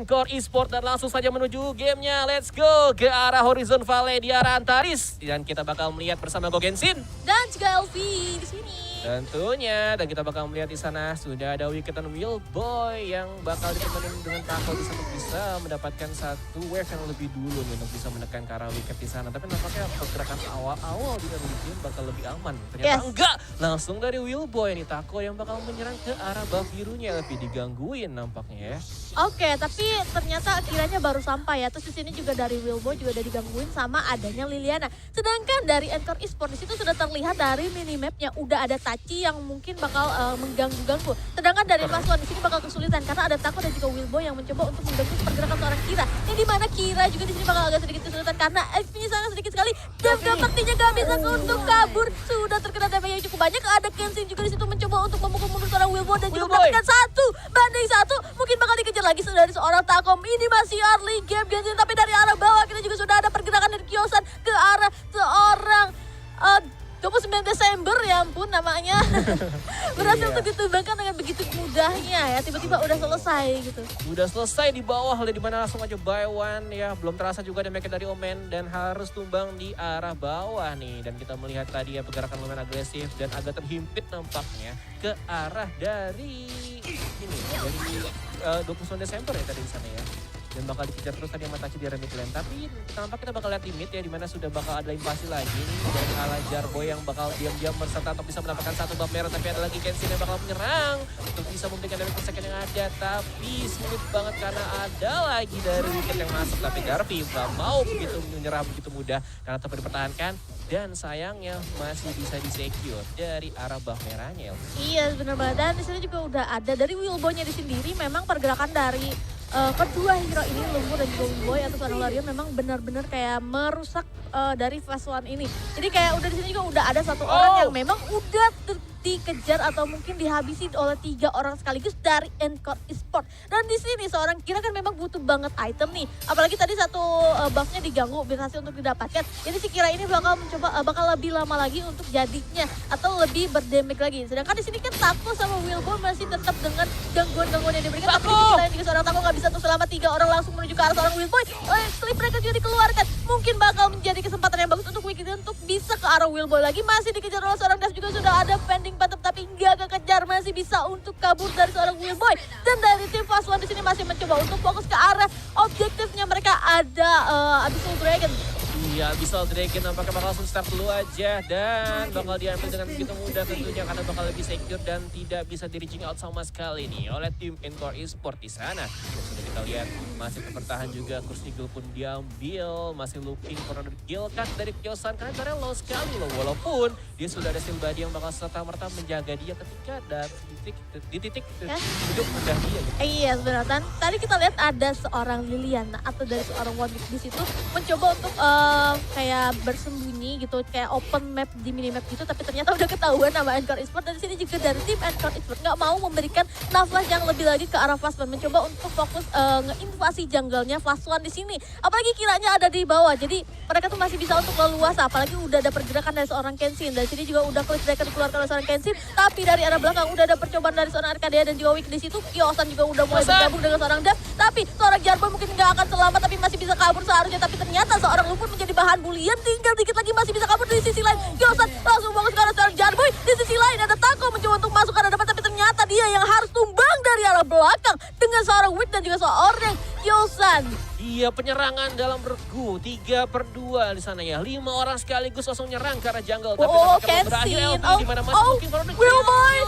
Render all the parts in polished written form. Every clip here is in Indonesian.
Core Esport dan langsung saja menuju gamenya. Let's go ke arah Horizon Valley di arah Antares. Dan kita bakal melihat bersama Gogenshin. Dan juga Elvi di sini. Tentunya, dan kita bakal melihat di sana sudah ada Wicked dan Willboy yang bakal ditemenin dengan Taco di sana untuk bisa mendapatkan satu wave yang lebih dulu nih untuk bisa menekan ke arah Wicked di sana. Tapi nampaknya pergerakan awal-awal di early game bakal lebih aman. Ternyata enggak, langsung dari Willboy nih Taco yang bakal menyerang ke arah buff birunya lebih digangguin nampaknya ya. Oke, tapi ternyata kiranya baru sampai ya. Terus di sini juga dari Willboy juga udah digangguin sama adanya Liliana. Sedangkan dari Encore Esport di situ sudah terlihat dari minimapnya udah ada Tachi yang mungkin bakal mengganggu-ganggu. Sedangkan dari Pasuan di sini bakal kesulitan karena ada Taco dan juga Willboy yang mencoba untuk mengganggu pergerakan seorang Kira. Yang dimana Kira juga di sini bakal agak sedikit kesulitan karena XP-nya sangat sedikit sekali. Dan sepertinya gak bisa untuk kabur. Sudah terkena damage yang cukup banyak. Ada Kenshin juga di situ mencoba untuk memukul mundur seorang Willboy dan juga mendapatkan 1-1. Mungkin bakal dikejar lagi dari seorang Takom. Ini masih early game Genshin, tapi dari arah bawah kita juga sudah ada pergerakan dari Kyosan ke arah seorang 29 Desember, ya ampun namanya. Berhasil untuk ditumbangkan dengan begitu mudahnya ya. Tiba-tiba udah selesai gitu. Udah selesai di bawah, di mana langsung aja buy one ya. Belum terasa juga damage dari Omen dan harus tumbang di arah bawah nih. Dan kita melihat tadi ya pergerakan lumayan agresif dan agak terhimpit nampaknya ke arah dari ini dari 29 Desember ya tadi di sana ya. Dan bakal dikejar terus tadi sama Tachi di remit lane. Tapi tampak kita bakal lihat limit ya, dimana sudah bakal ada invasi lagi nih dari ala Jarboy yang bakal diam-diam berserta untuk bisa mendapatkan satu buff merah. Tapi ada lagi Kenshin yang bakal menyerang untuk bisa memberikan damage per second yang ada. Tapi sulit banget karena ada lagi dari Wicked yang masuk. Tapi Garvey gak mau begitu menyerah begitu mudah karena tetap dipertahankan. Dan sayangnya masih bisa di-secure dari arah buff merahnya. Iya benar banget. Dan di sini juga udah ada dari Willboy-nya di sendiri. Memang pergerakan dari kedua hero ini, Lumur dan juga Willboy atau Sanolarion memang benar-benar kayak merusak dari phase 1 ini. Jadi kayak udah di sini juga udah ada satu orang yang memang udah dikejar atau mungkin dihabisi oleh 3 orang sekaligus dari Encore Esport. Dan di sini seorang Kira kan memang butuh banget item nih. Apalagi tadi satu buffnya diganggu berhasil untuk didapatkan. Jadi si Kira ini bakal lebih lama lagi untuk jadinya atau lebih berdamage lagi. Sedangkan di sini kan Taco sama Willboy masih tetap dengan gangguan-gangguan yang diberikan. Tapi di sisi lain juga seorang Taco nggak bisa untuk selama 3 orang langsung menuju ke arah seorang Willboy. Slip mereka juga dikeluarkan. Mungkin bakal menjadi kesempatan yang bagus untuk Wicked untuk bisa ke arah Willboy lagi. Masih dikejar oleh seorang Dev juga sudah ada pending pantep tapi nggak kekejar, masih bisa untuk kabur dari seorang Willboy. Dan dari tim Fast One di sini masih mencoba untuk fokus ke arah objektifnya mereka ada Abyssal Dragon. Iya, Abyssal Dragon nampaknya bakal langsung start dulu aja dan bakal diambil dengan begitu mudah tentunya karena bakal lebih secure dan tidak bisa di reaching out sama sekali nih oleh tim Encore Esport di sana. Dan sudah kita lihat masih bertahan juga, Kurs Eagle pun diambil, masih looking for a kill cut dari Kyosan karena caranya low sekali loh, walaupun dia sudah ada Silbadi yang bakal serta-merta menjaga dia ketika ada di titik hidup rendah dia. Gitu. Iya sebenarnya tadi kita lihat ada seorang Liliana atau dari seorang Warwick di situ mencoba untuk kayak bersembunyi gitu, kayak open map di minimap gitu, tapi ternyata udah ketahuan sama Encore Esport. Dan di sini juga dari tim Encore Esport nggak mau memberikan nafas yang lebih lagi ke arah Fast One, mencoba untuk fokus ngeinvasi jungle-nya Fast One di sini. Apalagi Kiranya ada di bawah, jadi mereka tuh masih bisa untuk leluasa. Apalagi udah ada pergerakan dari seorang Kenshin. Dari sini juga udah click breaker dikeluarkan oleh seorang Kenshin, tapi dari arah belakang udah ada percobaan dari seorang Arcadia dan juga Wick di situ. Kyosan juga udah mulai bergabung dengan seorang Dev, tapi seorang Jarboy mungkin nggak akan selamat, tapi masih bisa kabur seharusnya. Tapi ternyata seorang Lumpur menjadi bahan bulian, tinggal dikit lagi masih bisa kabur. Di sisi lain Kyosan langsung fokus ke arah seorang Jarboy. Di sisi lain ada Taco mencoba untuk masuk ke arah depan, tapi ternyata dia yang harus tumbang dari arah belakang dengan seorang Wick dan juga seorang Kyosan. Iya, penyerangan dalam regu 3/2 di sana ya. 5 orang sekaligus langsung nyerang ke arah jungle. Tapi Kenshin. Willboy.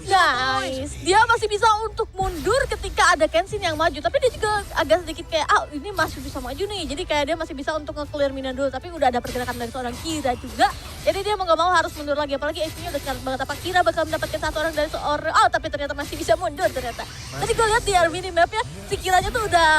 Nice. Dia masih bisa untuk mundur ketika ada Kenshin yang maju. Tapi dia juga agak sedikit kayak, ini masih bisa maju nih. Jadi kayak dia masih bisa untuk nge-clear mina dulu. Tapi udah ada pergerakan dari seorang Kira juga. Jadi dia mau gak mau harus mundur lagi. Apalagi XP-nya udah sekarat banget. Apa Kira bakal mendapatkan satu orang dari seorang. Tapi ternyata masih bisa mundur ternyata. Tadi gue lihat di mini mapnya, si Kiranya tuh udah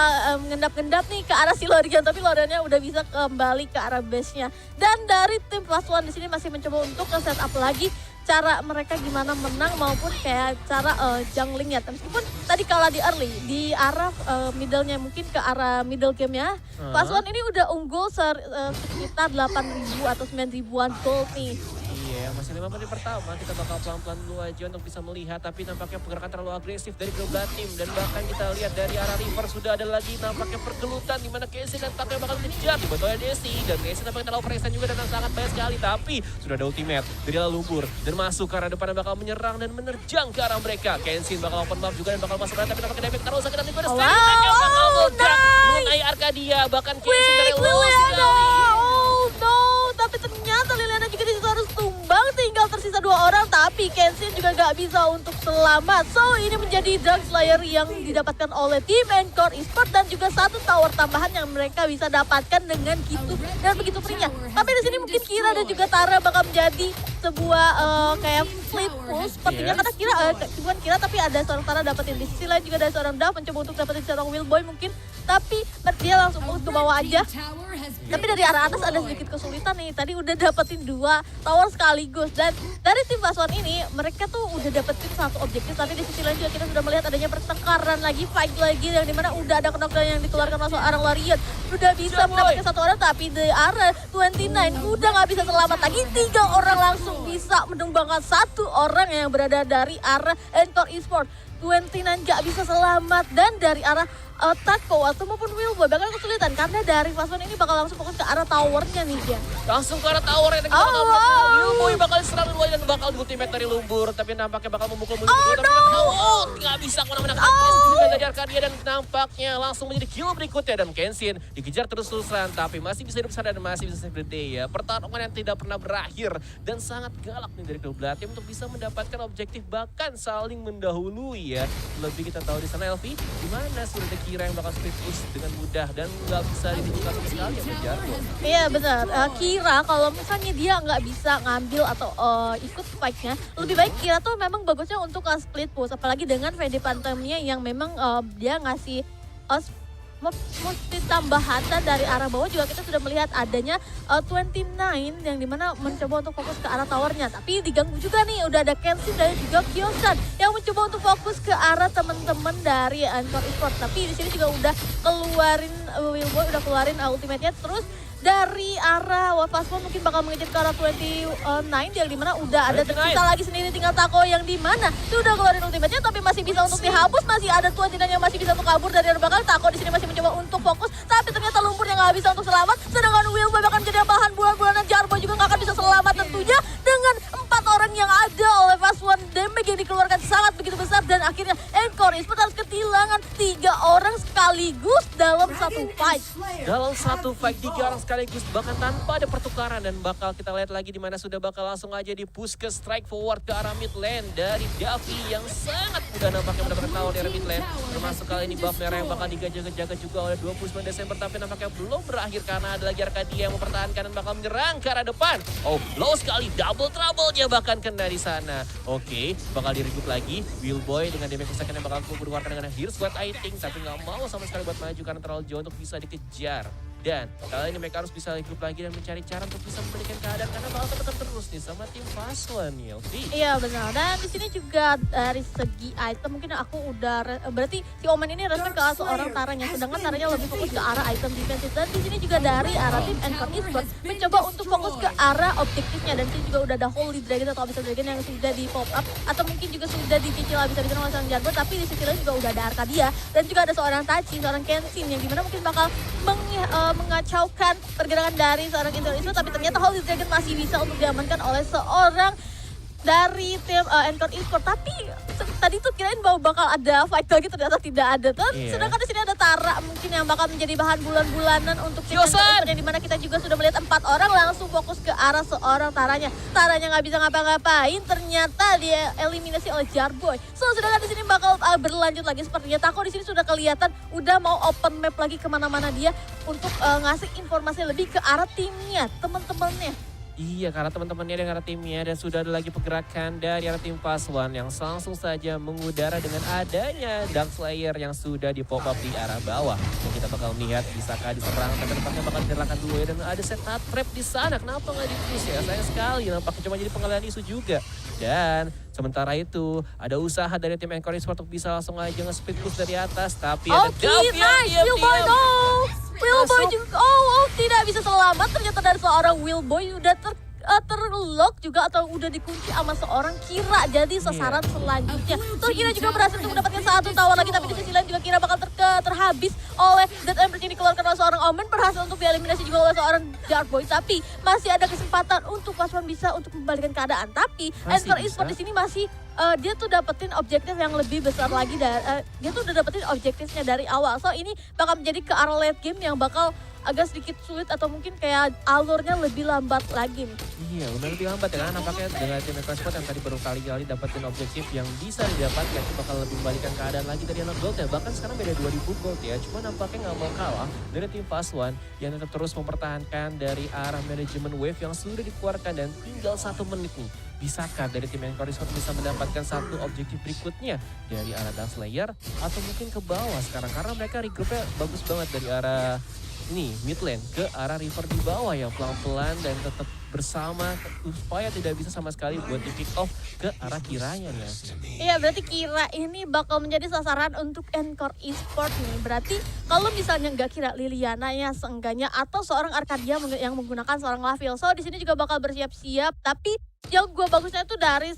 ngendap-ngendap nih ke arah si Lorian. Tapi Loriannya udah bisa kembali ke arah base-nya. Dan dari tim Plus One di sini masih mencoba untuk nge-setup lagi cara mereka gimana menang maupun kayak cara junglingnya. Meskipun tadi kalah di early, di arah middle-nya mungkin ke arah middle game-nya. Plus One ini udah unggul sekitar 8.000 atau 9.000-an gold nih. Iya, masih 5 menit pertama kita bakal pelan-pelan dulu aja untuk bisa melihat. Tapi nampaknya pergerakan terlalu agresif dari kedua tim. Dan bahkan kita lihat dari arah River sudah ada lagi nampaknya pergelutan. Di mana Casey dan Taco yang bakal dikejar. Dibantu oleh Desi. Dan Casey nampaknya terlalu overextend juga dan sangat banyak sekali. Tapi sudah ada ultimate dari arah lumpur. Dan masuk ke arah depan dan bakal menyerang dan menerjang ke arah mereka. Kenshin bakal open map juga dan bakal masuk tapi nampaknya Devik terus sakit dan tiba ada mengenai Arcadia. Bahkan Kenshin dari Liliana sekali. Oh no, tapi ternyata Liliana juga disitu harus tumbang. Tinggal tersisa 2 orang, tapi Kenshin juga gak bisa untuk selamat. So ini menjadi Dark Slayer yang didapatkan oleh tim Encore Esports dan juga 1 tower tambahan yang mereka bisa dapatkan dengan gitu dan begitu free-nya. Tapi di sini mungkin Kira dan juga Tara bakal menjadi sebuah kayak flip push sepertinya karena Kira bukan Kira tapi ada seorang Tara dapetin di sisi lain juga ada seorang Dav mencoba untuk dapetin seorang Willboy mungkin, tapi dia langsung ke bawah aja. Tapi dari arah atas ada sedikit kesulitan nih. Tadi udah dapetin 2 tower sekaligus. Dan dari tim Fast1 ini mereka tuh udah dapetin 1 objektif. Tapi di sisi lain juga kita sudah melihat adanya pertengkaran lagi, fight lagi. Yang dimana udah ada knockdown yang dikeluarkan oleh seorang Larian. Udah bisa mendapatkan 1 orang tapi di arah 29 udah gak bisa selamat lagi. 3 orang langsung bisa menumbangkan 1 orang yang berada dari arah Encore Esports. 29 gak bisa selamat dan dari arah Taco atau maupun Willboy bakal kesulitan karena dari Fast1 ini bakal langsung fokus ke arah towernya nih dia. Langsung ke arah tower ya. Willboy bakal diserang duluan dan bakal ultimate dari lumpur. Tapi nampaknya bakal memukul musuh. Nggak bisa kemana-mana. Juga dari Arcadia dan nampaknya langsung menjadi kill berikutnya. Dan Kenshin dikejar terus-terusan tapi masih bisa hidup sadar dan masih bisa save the day ya. Pertarungan yang tidak pernah berakhir dan sangat galak nih dari kedua belah tim untuk bisa mendapatkan objektif bahkan saling mendahului ya. Lebih kita tahu di sana Elvi, di mana sudah ada Kira yang bakal split push dengan mudah dan nggak bisa ditunjukkan sama sekali ya kejar. Iya benar, Kira kalau misalnya dia nggak bisa ngambil atau ikut fight-nya, lebih baik Kira tuh memang bagusnya untuk split push. Apalagi dengan VD Phantomnya yang memang dia ngasih mesti tambahan dan dari arah bawah juga kita sudah melihat adanya 29 yang dimana mencoba untuk fokus ke arah towernya. Tapi diganggu juga nih, udah ada Kenshin dan juga Kyosan yang mencoba untuk fokus ke arah teman-teman dari Encore Esports. Tapi di sini juga udah keluarin Willboy, udah keluarin ultimate-nya terus. Dari arah Fast1 mungkin bakal mengejar ke arah 29 yang dimana udah ada tersisa lagi sendiri tinggal Taco yang dimana sudah keluarin ultimate-nya tapi masih bisa untuk dihapus, masih ada 29 yang masih bisa untuk kabur dari arah belakang. Taco di sini masih mencoba untuk fokus tapi ternyata lumpur yang nggak bisa untuk selamat, sedangkan Willboy bahkan jadi bahan bulan-bulanan. Jarboy juga nggak akan bisa selamat tentunya dengan 4 orang yang ada oleh Fast1. Damage yang dikeluarkan sangat begitu besar dan akhirnya Encore Esports harus kehilangan 3 orang sekaligus dalam satu fight. Dalam satu fight 3 orang sekaligus bahkan tanpa ada pertukaran dan bakal kita lihat lagi di mana sudah bakal langsung aja di push ke strike forward ke arah mid lane dari Davi yang sangat mudah nampaknya mendapatkan tower dari mid lane. Termasuk kali ini buff merah yang bakal dijaga-jaga juga oleh 29 Desember tapi nampaknya belum berakhir karena ada lagi Arcadia yang mempertahankan dan bakal menyerang ke arah depan. Oh, low sekali, double trouble-nya bahkan kena di sana. Oke, bakal di-regroup lagi. Willboy dengan damage kesakitan yang bakal keluarkan dengan Here's What I Think tapi nggak mau sama sekali buat maju karena terlalu jauh untuk bisa dikejar. Dan kali ini mereka harus bisa regroup lagi dan mencari cara untuk bisa memberikan keadaan karena bakal ketekan terus nih sama tim Fast1 nih, Elvi. Iya benar, dan di sini juga dari segi item mungkin aku udah berarti si Omen ini respect ke seorang Taranya, sedangkan Taranya lebih fokus ke arah item defensive. Dan di sini juga dari arah tim Encore Esports mencoba untuk fokus ke arah objektifnya dan sini juga udah ada Holy Dragon atau Abyssal Dragon yang sudah di pop up atau mungkin juga sudah dicicil habis-habisan oleh seorang Jarbo. Tapi di sisi lain juga udah ada Arcadia dan juga ada seorang Tachi, seorang Kenshin yang dimana mungkin bakal mengacaukan pergerakan dari seorang Encore Esports, tapi ternyata Holy Dragon masih bisa untuk diamankan oleh seorang dari tim Encore Esports. Tapi tadi tuh kirain bahwa bakal ada fight lagi, ternyata tidak ada. Sedangkan di sini ada Tara mungkin yang bakal menjadi bahan bulan-bulanan untuk tim Encore Esports yang dimana kita juga sudah melihat 4 orang langsung fokus ke arah seorang Taranya. Taranya nggak bisa ngapa-ngapain, ternyata dia eliminasi oleh Jarboy. So sedangkan di sini bakal berlanjut lagi sepertinya. Taco di sini sudah kelihatan udah mau open map lagi kemana-mana dia untuk ngasih informasi lebih ke arah timnya, teman-temannya. Iya, karena teman-temannya dengan arah timnya dan sudah ada lagi pergerakan dari arah tim Fast1 yang langsung saja mengudara dengan adanya Dark Slayer yang sudah di pop up di arah bawah. Dan kita bakal melihat bisakah diserang dan nampaknya bakal diserahkan dulu ya, dan ada set trap di sana. Kenapa nggak di-push ya? Sayang sekali, nampaknya cuma jadi pengalihan isu juga. Dan sementara itu ada usaha dari tim Encore Esports untuk bisa langsung aja nge-split push dari atas, tapi ada Davi yang Willboy juga, tidak bisa selamat. Ternyata dari seorang Willboy udah terlock juga atau udah dikunci sama seorang Kira jadi sasaran selanjutnya. So Kira juga berhasil untuk mendapatkan satu tower lagi, tapi di sisi lain juga Kira bakal terhabis oleh Death Emperor yang dikeluarkan oleh seorang Omen, berhasil untuk dieliminasi juga oleh seorang Dark Boy, tapi masih ada kesempatan untuk Pasuan bisa untuk membalikan keadaan. Tapi Encore Esports di sini masih dia tuh dapetin objektif yang lebih besar lagi dari dia tuh udah dapetin objektifnya dari awal. So ini bakal menjadi ke arah late game yang bakal agak sedikit sulit atau mungkin kayak alurnya lebih lambat lagi nih. Iya, lumayan lebih lambat ya karena nampaknya dengan tim Ecosport yang tadi baru kali-kali dapetin objektif yang bisa didapatkan itu bakal lebih membalikan keadaan lagi dari anak gold ya. Bahkan sekarang beda 2000 gold ya, cuma nampaknya nggak mau kalah dari tim Fast One yang tetap terus mempertahankan dari arah manajemen wave yang sudah dikeluarkan dan tinggal 1 menit nih. Bisakah dari tim Encore Esports bisa mendapatkan satu objektif berikutnya dari arah Dark Slayer atau mungkin ke bawah sekarang karena mereka regroupnya bagus banget dari arah ini mid lane ke arah river di bawah yang pelan-pelan dan tetap bersama supaya tidak bisa sama sekali buat di pick off ke arah Kiranya nih. Iya, berarti Kira ini bakal menjadi sasaran untuk Encore Esports nih. Berarti kalau misalnya nggak Kira, Liliana ya seenggaknya atau seorang Arcadia yang menggunakan seorang Laville. So di sini juga bakal bersiap-siap, tapi yang gue bagusnya tuh dari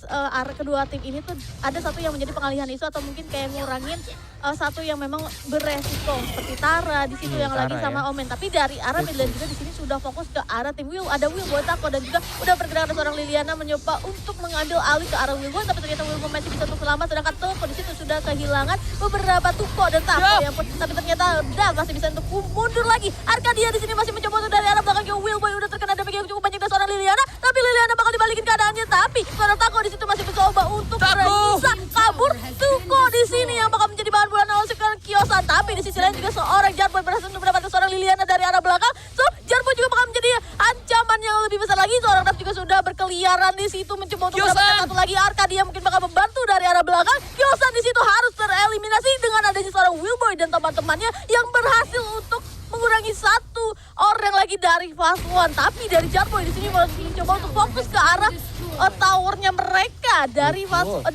kedua tim ini tuh ada satu yang menjadi pengalihan isu atau mungkin kayak ngurangin satu yang memang beresiko seperti Tara di situ yang Tara lagi sama Omen. Tapi dari arah mid lane juga di sini sudah fokus ke arah tim Will. Ada Will Boy Tako dan juga udah bergerak ada seorang Liliana mencoba untuk mengambil alih ke arah Will Boy, tapi ternyata Will Boy masih bisa untuk selamat, sedangkan Toko di situ sudah kehilangan beberapa Tuko dan Tako yang pun, tapi ternyata Dav masih bisa untuk mundur lagi. Arcadia di sini masih mencoba untuk dari arah belakang Will Boy udah terkena damage yang cukup banyak dari seorang Liliana, tapi Liliana bakal dibalikin keadaannya, tapi seorang Tako di situ masih mencoba untuk bisa kabur. Tuko di sini yang bakal menjadi bahan bulan awal sekarang Kiosan, tapi di sisi lain juga seorang Jarboy berhasil untuk mendapatkan seorang Liliana dari arah belakang. So Jarboy juga bakal menjadi ancaman yang lebih besar lagi. Seorang Dav juga sudah berkeliaran di situ mencoba untuk mendapatkan satu lagi. Arcadia mungkin bakal membantu dari arah belakang. Kiosan di situ harus tereliminasi dengan adanya seorang Willboy dan teman-temannya yang berhasil untuk mengurangi satu orang lagi dari Fast One. Tapi dari Jarboy di sini masih mencoba untuk fokus ke arah towernya mereka dari Fast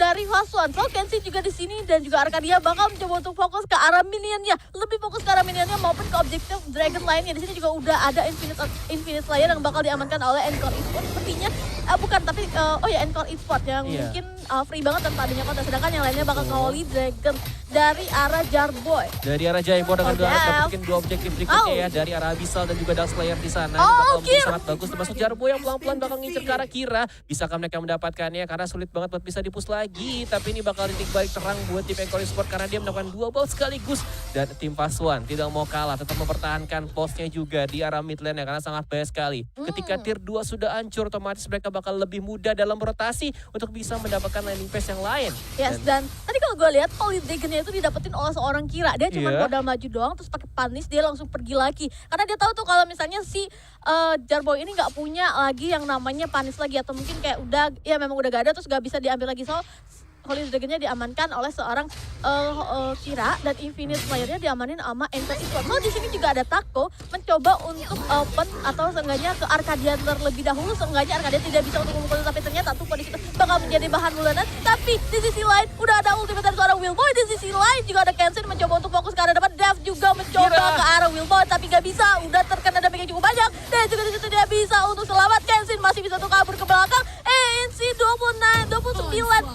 One. So Kenshi juga di sini dan juga Arcadia bakal mencoba untuk fokus ke arah minionnya, lebih fokus ke arah minionnya maupun ke objektif Dragon lainnya. Di sini juga udah ada Infinite Slayer yang bakal diamankan oleh Encore Esports. Sepertinya bukan, tapi Encore Esports yang mungkin free banget tanpa adanya konten, sedangkan yang lainnya bakal ngawali Dragon dari arah Jarboy. Dari arah Jaybo dengan dapetin 2 objektif berikutnya ya dari arah Abyssal dan juga Dark Slayer di sana. Bakal sangat bagus termasuk Jarboy yang pelan-pelan bakal ngincer ke arah Kira. Bisakah mereka mendapatkannya karena sulit banget buat bisa dipus lagi, tapi ini bakal titik balik terang buat tim Encore Esports karena dia mendapatkan 2 ball sekaligus dan tim Fast One tidak mau kalah, tetap mempertahankan posnya juga di arah mid lane ya karena sangat bahaya sekali. Ketika tier 2 sudah hancur, otomatis mereka bakal lebih mudah dalam rotasi untuk bisa mendapatkan landing phase yang lain. Yes, dan tadi kalau gue lihat Holy Dragon-nya itu didapetin oleh seorang Kira. Dia cuma modal maju doang terus pakai panis dia langsung pergi lagi. Karena dia tahu tuh kalau misalnya si Jarboy ini nggak punya lagi yang namanya panis lagi atau mungkin kayak udah ya memang udah gak ada terus gak bisa diambil lagi. So Holy Dragon-nya diamankan oleh seorang Kira dan Infinite Slayer-nya diamanin sama Encore Esports. So di sini juga ada Tako mencoba untuk open atau seenggaknya ke Arcadia terlebih dahulu. Seenggaknya Arcadia tidak bisa untuk memukul, tapi ternyata Tuko di situ bakal menjadi bahan bulanan. Tapi di sisi lain udah ada ultimate dari seorang Willboy. Di sisi lain juga ada Kenshin mencoba untuk fokus ke arah depan. Dav juga mencoba ke arah Willboy tapi gak bisa. Udah terkena damage yang cukup banyak. Dan juga di situ dia bisa untuk selamat. Kenshin masih bisa untuk kabur ke belakang. ANC 29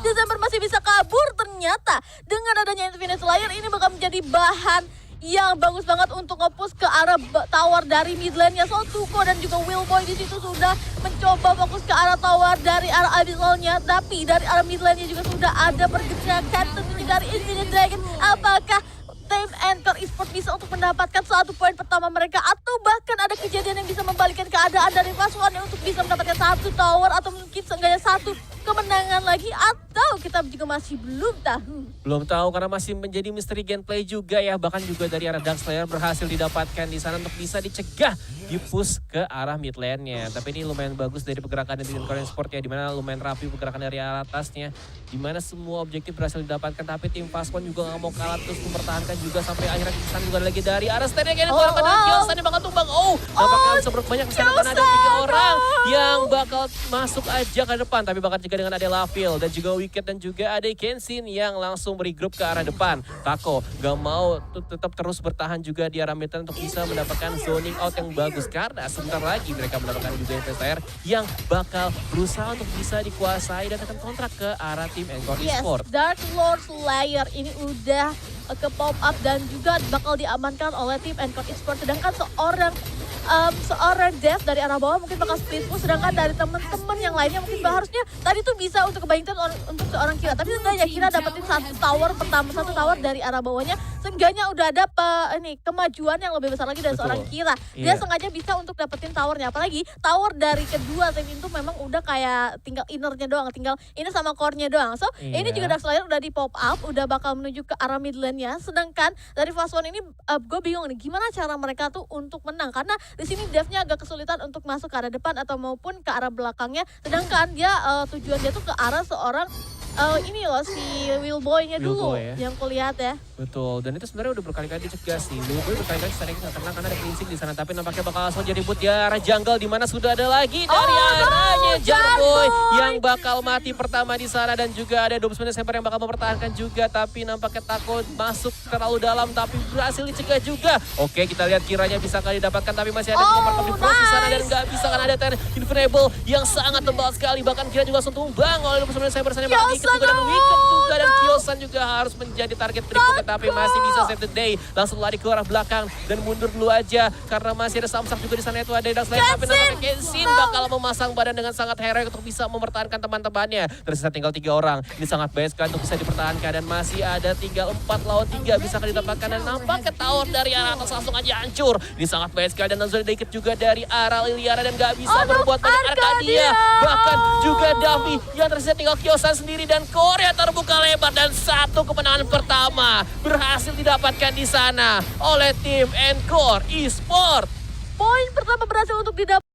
Desember masih bisa kabur. Ternyata dengan adanya Infinite Slayer ini bakal menjadi bahan yang bagus banget untuk nge-push ke arah tower dari mid lane-nya. So Tuko dan juga Willboy di situ sudah mencoba fokus ke arah tower dari arah Abyssal-nya, tapi dari arah mid lane-nya juga sudah ada pergerakan tentunya dari Infinite Dragon. Apakah tim Encore Esports bisa untuk mendapatkan 1 poin pertama mereka atau bahkan ada kejadian yang bisa membalikkan keadaan dari Fast One untuk bisa mendapatkan 1 tower atau mungkin seenggaknya 1 kemenangan lagi, atau kita juga masih belum tahu. Belum tahu karena masih menjadi misteri gameplay juga ya. Bahkan juga dari arah Dark Slayer berhasil didapatkan di sana untuk bisa dicegah di push ke arah mid lane-nya. Tapi ini lumayan bagus dari pergerakan dari Encore Esports ya, dimana lumayan rapi pergerakan dari arah atasnya, dimana semua objektif berhasil didapatkan. Tapi tim Fast One juga gak mau kalah terus mempertahankan juga sampai akhirnya di sana juga lagi dari arah stand yang Kiosan yang bakal tumbang. Nampaknya seberapa banyak di sana karena ada 3 orang yang bakal masuk aja ke depan, tapi bakal juga dengan ada Laville dan juga Wicked dan juga ada Kenshin yang langsung regroup ke arah depan. Tako gak mau tetap terus bertahan juga di arah mid lane untuk bisa mendapatkan zoning out yang bagus. Karena sebentar lagi mereka mendapatkan juga investor yang bakal berusaha untuk bisa dikuasai dan akan kontrak ke arah tim Encore Yes, Esports. Dark Lord Slayer ini udah ke pop up dan juga bakal diamankan oleh tim Encore Esports. Sedangkan seorang dev dari arah bawah mungkin bakal split push, sedangkan dari temen-temen yang lainnya mungkin harusnya tadi tuh bisa untuk kebaikan untuk seorang Kira. Tapi setidaknya Kira dapetin satu tower dari arah bawahnya, seenggaknya udah ada kemajuan yang lebih besar lagi dari Betul. seorang Kira. Dia Iya. sengaja bisa untuk dapetin towernya, apalagi tower dari kedua tim itu memang udah kayak tinggal innernya doang, tinggal ini sama core-nya doang. So ini Iya. juga Dark Slayer udah di pop up, udah bakal menuju ke arah mid lane-nya. Sedangkan dari Fast One ini gue bingung nih gimana cara mereka tuh untuk menang, karena di sini devnya agak kesulitan untuk masuk ke arah depan atau maupun ke arah belakangnya. Sedangkan dia tujuan dia tuh ke arah seorang ini loh si Willboy-nya dulu Willboy ya. yang kulihat ya. Betul, dan itu sebenarnya udah berkali-kali dicegah sih. Willboy berkali-kali sebenarnya nggak tenang karena ada Cleansing di sana, tapi nampaknya bakal langsung jadi ribut di arah jungle, di mana sudah ada lagi dari arahnya Jarboy yang bakal mati pertama di sana, dan juga ada 29 Desember yang bakal mempertahankan juga, tapi nampaknya takut masuk terlalu dalam, tapi berhasil dicegah juga. Oke, kita lihat kiranya bisa kali didapatkan, tapi masih ada nomor di Frost di sana dan nggak bisa, kan ada Ten Infinable yang sangat tebal sekali, bahkan kira juga langsung tumbang oleh 29 Desember sana yang bakal diikat juga, dan Wicked juga, dan Kyosan juga harus menjadi target berikutnya, tapi masih bisa save the day. Langsung lari ke arah belakang dan mundur dulu aja karena masih ada Samsak juga di sana, itu ada Dark Slayer, tapi nampaknya Kenshin bakal memasang badan dengan sangat heroik untuk bisa mempertahankan teman-temannya. Tersisa tinggal 3 orang. Ini sangat baik sekali untuk bisa dipertahankan, dan masih ada tinggal 4 lawan 3 bisa didapatkan, dan nampaknya tower dari arah atas langsung aja hancur. Ini sangat baik sekali, dan langsung diikat juga dari arah Liliana dan gak bisa berbuat banyak Arcadia. Bahkan juga Davi yang tersisa tinggal Kyosan sendiri, dan Korea terbuka lebar, dan satu kemenangan pertama berhasil didapatkan di sana oleh tim Encore Esports. Poin pertama berhasil untuk didapatkan